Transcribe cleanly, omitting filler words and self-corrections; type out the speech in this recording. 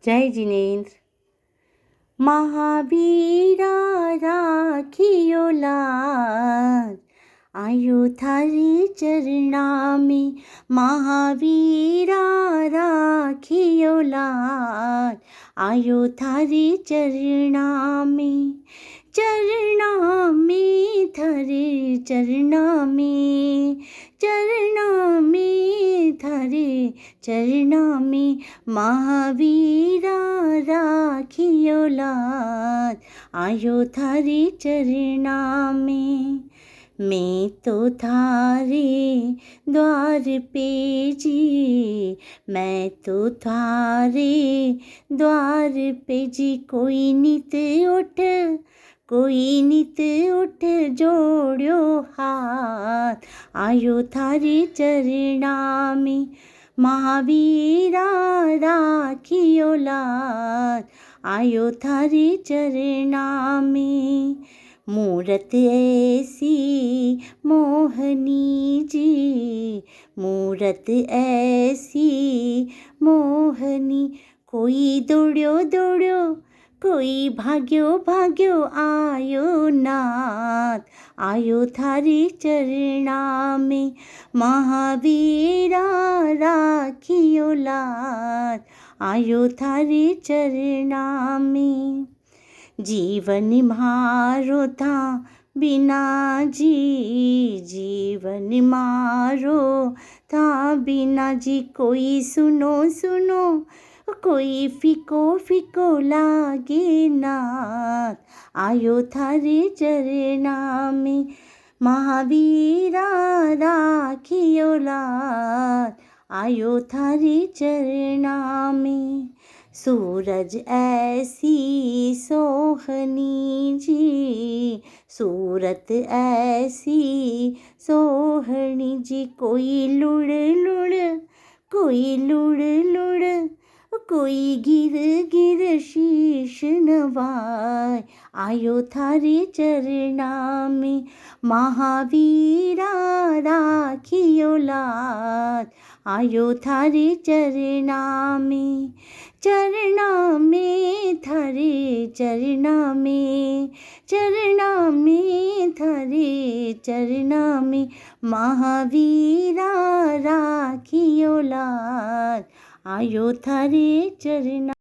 जय जिनेन्द्र। महावीरा राखियो लाज, आयो थारी चरणा में। महावीरा राखियो लाज, आयो थारी चरणा में। चरणा में थारे चरणा में, चरणा में थारे चरणा में। महावीरा राखियो लाज, आयो थारी चरणा में। मैं तो थारे द्वार पे जी, मैं तो थारे द्वार पे जी। कोई नित उठ जोड़ो हाथ, आयो थारी चरणा में। महावीरा राखियो लाज, आयो थारी चरणा में। मूरत ऐसी मोहनी जी, मूरत ऐसी मोहनी। कोई दौड़ो कोई भाग्यो आयो नाथ, आयो थारी चरणा में। महावीरा राखियो लाज, आयो थारी चरणा में। जीवन मारो था बिना जी, जीवन मारो था बिना जी। कोई सुनो कोई फीको लागे नाथ, आयो थारे चरणा में। महावीरा राखियो लाज, आयो थारी चरणा में। सूरज ऐसी सोहनी जी, सूरत ऐसी सोहनी जी। कोई लुड़ कोई गिर शीश नवाए, आयो थारे चरणा में। महावीरा राखियो लाज, आयो थारे चरणा में। चरणा में थारे चरणा में, चरणा में थारे चरणा में। महावीरा राखियो लाज, आयो थारे चरणा।